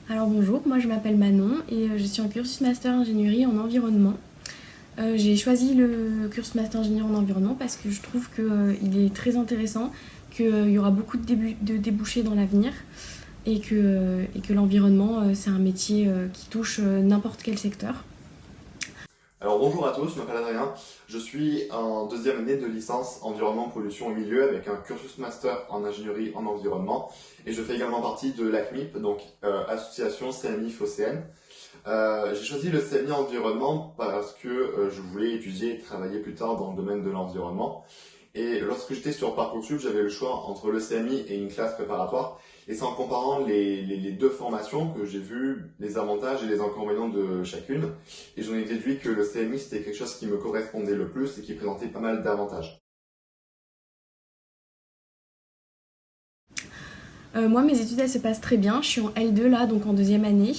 Alors bonjour, moi je m'appelle Manon et je suis en cursus master ingénierie en environnement. J'ai choisi le cursus master ingénierie en environnement parce que je trouve qu'il est très intéressant, qu'il y aura beaucoup de débouchés dans l'avenir et que l'environnement c'est un métier qui touche n'importe quel secteur. Alors bonjour à tous, je m'appelle Adrien, je suis en deuxième année de licence environnement, pollution et milieu avec un cursus master en ingénierie en environnement et je fais également partie de l'ACMIP, donc association CMI-FOCN. J'ai choisi le CMI environnement parce que je voulais étudier et travailler plus tard dans le domaine de l'environnement. Et lorsque j'étais sur Parcoursup, j'avais le choix entre le CMI et une classe préparatoire. Et c'est en comparant les deux formations que j'ai vu les avantages et les inconvénients de chacune. Et j'en ai déduit que le CMI, c'était quelque chose qui me correspondait le plus et qui présentait pas mal d'avantages. Moi mes études elles se passent très bien, je suis en L2 là, donc en deuxième année.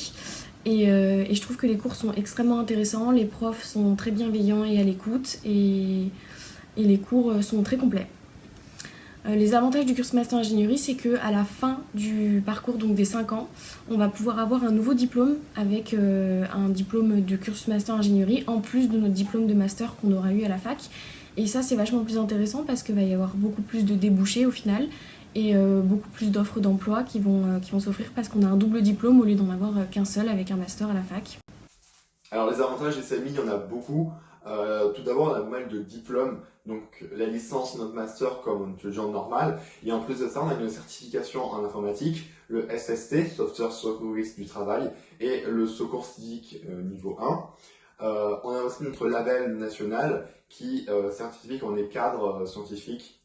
Et je trouve que les cours sont extrêmement intéressants, les profs sont très bienveillants et à l'écoute et les cours sont très complets. Les avantages du cursus master ingénierie, c'est qu'à la fin du parcours, donc des 5 ans, on va pouvoir avoir un nouveau diplôme avec un diplôme de cursus master ingénierie en plus de notre diplôme de master qu'on aura eu à la fac. Et ça, c'est vachement plus intéressant parce qu'il va y avoir beaucoup plus de débouchés au final et beaucoup plus d'offres d'emploi qui vont s'offrir parce qu'on a un double diplôme au lieu d'en avoir qu'un seul avec un master à la fac. Alors les avantages des CMI, il y en a beaucoup. Tout d'abord, on a pas mal de diplômes, donc la licence, notre master comme étudiant normal. Et en plus de ça, on a une certification en informatique, le SST, Software Secouriste du Travail, et le Secours civique niveau 1. On a aussi notre label national qui certifie qu'on est cadre scientifique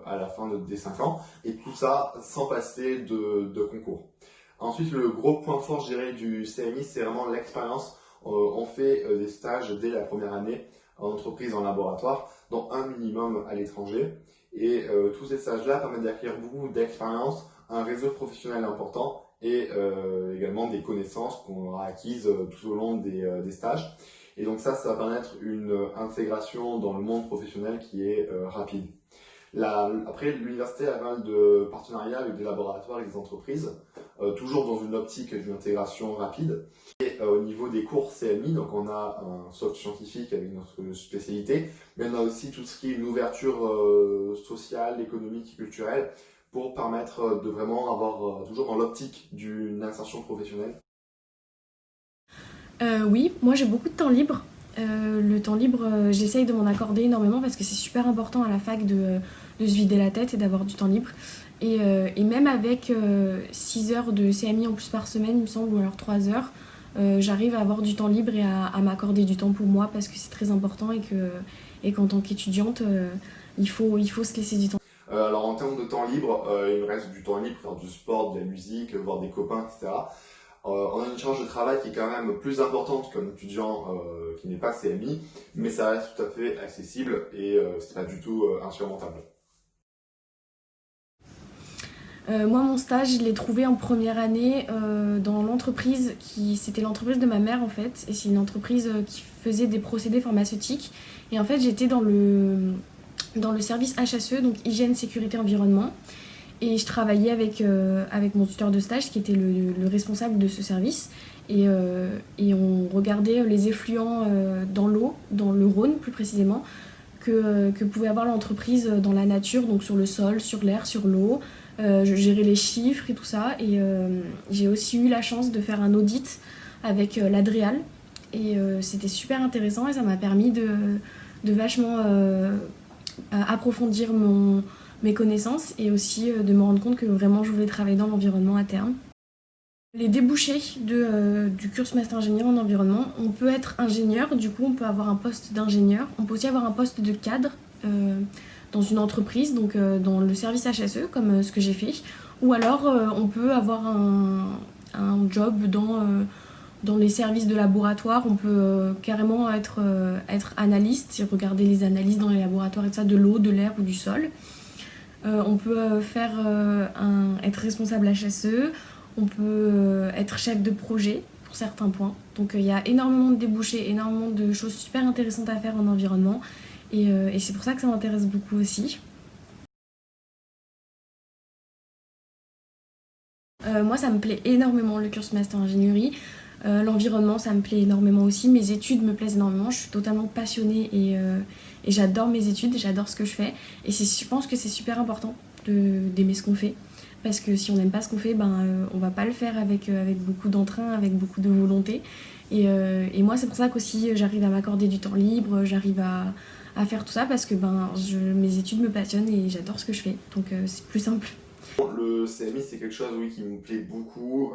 à la fin des 5 ans, et tout ça sans passer de concours. Ensuite, le gros point fort, je dirais, du CMI, c'est vraiment l'expérience. On fait des stages dès la première année en entreprise, en laboratoire, dont un minimum à l'étranger. Et tous ces stages-là permettent d'acquérir beaucoup d'expérience, un réseau professionnel important et également des connaissances qu'on aura acquises tout au long des stages. Et donc ça va permettre une intégration dans le monde professionnel qui est rapide. Après, l'université a pas mal de partenariats avec des laboratoires et des entreprises, toujours dans une optique d'une intégration rapide. Et au niveau des cours CMI, donc on a un socle scientifique avec notre spécialité, mais on a aussi tout ce qui est une ouverture sociale, économique et culturelle pour permettre de vraiment avoir toujours dans l'optique d'une insertion professionnelle. Oui, moi j'ai beaucoup de temps libre. Le temps libre, j'essaye de m'en accorder énormément parce que c'est super important à la fac de se vider la tête et d'avoir du temps libre. Et même avec 6 heures de CMI en plus par semaine, il me semble, ou alors 3 heures, j'arrive à avoir du temps libre et à m'accorder du temps pour moi parce que c'est très important et qu'en tant qu'étudiante, il faut se laisser du temps. Alors en termes de temps libre, il me reste du temps libre pour faire du sport, de la musique, voir des copains, etc. On a une charge de travail qui est quand même plus importante comme étudiant qui n'est pas CMI, mais ça reste tout à fait accessible et c'est pas du tout insurmontable. Moi, mon stage, je l'ai trouvé en première année dans l'entreprise c'était l'entreprise de ma mère en fait, et c'est une entreprise qui faisait des procédés pharmaceutiques. Et en fait, j'étais dans le service HSE, donc hygiène, sécurité, environnement, et je travaillais avec mon tuteur de stage qui était le responsable de ce service. Et on regardait les effluents dans l'eau, dans le Rhône plus précisément, que pouvait avoir l'entreprise dans la nature, donc sur le sol, sur l'air, sur l'eau. Je gérais les chiffres et tout ça. Et j'ai aussi eu la chance de faire un audit avec l'Adréal. Et c'était super intéressant et ça m'a permis de vachement approfondir mes connaissances et aussi de me rendre compte que vraiment je voulais travailler dans l'environnement à terme. Les débouchés du cursus master ingénieur en environnement, on peut être ingénieur, du coup on peut avoir un poste d'ingénieur, on peut aussi avoir un poste de cadre dans une entreprise, donc dans le service HSE comme ce que j'ai fait, ou alors on peut avoir un job dans les services de laboratoire, on peut carrément être analyste, c'est regarder les analyses dans les laboratoires et tout ça, de l'eau, de l'air ou du sol. On peut être responsable HSE, on peut être chef de projet pour certains points. Donc il y a énormément de débouchés, énormément de choses super intéressantes à faire en environnement. Et c'est pour ça que ça m'intéresse beaucoup aussi. Moi, ça me plaît énormément le cursus master ingénierie. L'environnement, ça me plaît énormément aussi. Mes études me plaisent énormément. Je suis totalement passionnée et j'adore mes études, j'adore ce que je fais. Et je pense que c'est super important d'aimer ce qu'on fait. Parce que si on n'aime pas ce qu'on fait, on va pas le faire avec beaucoup d'entrain, avec beaucoup de volonté. Et moi, c'est pour ça qu'aussi j'arrive à m'accorder du temps libre, j'arrive à faire tout ça parce que mes études me passionnent et j'adore ce que je fais. Donc c'est plus simple. Le CMI, c'est quelque chose, oui, qui me plaît beaucoup.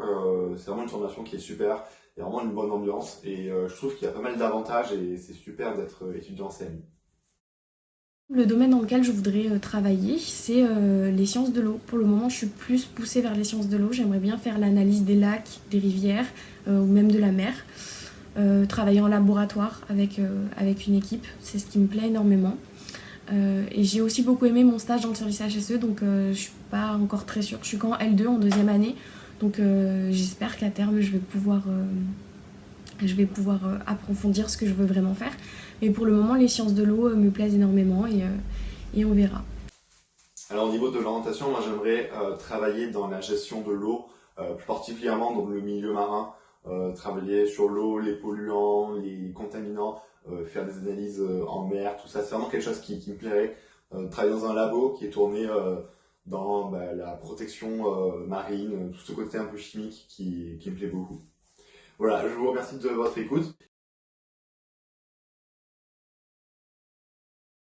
C'est vraiment une formation qui est super. Il y a vraiment une bonne ambiance et je trouve qu'il y a pas mal d'avantages et c'est super d'être étudiant en CMI. Le domaine dans lequel je voudrais travailler, c'est les sciences de l'eau. Pour le moment, je suis plus poussée vers les sciences de l'eau. J'aimerais bien faire l'analyse des lacs, des rivières ou même de la mer. Travailler en laboratoire avec une équipe, c'est ce qui me plaît énormément. Et j'ai aussi beaucoup aimé mon stage dans le service HSE, donc je suis pas encore très sûre. Je suis qu'en L2, en deuxième année, donc j'espère qu'à terme je vais pouvoir approfondir ce que je veux vraiment faire. Mais pour le moment, les sciences de l'eau me plaisent énormément et on verra. Alors au niveau de l'orientation, moi j'aimerais travailler dans la gestion de l'eau, plus particulièrement dans le milieu marin, travailler sur l'eau, les polluants, les contaminants, faire des analyses en mer, tout ça. C'est vraiment quelque chose qui me plairait. Travailler dans un labo qui est tourné dans la protection marine, tout ce côté un peu chimique qui me plaît beaucoup. Voilà, je vous remercie de votre écoute.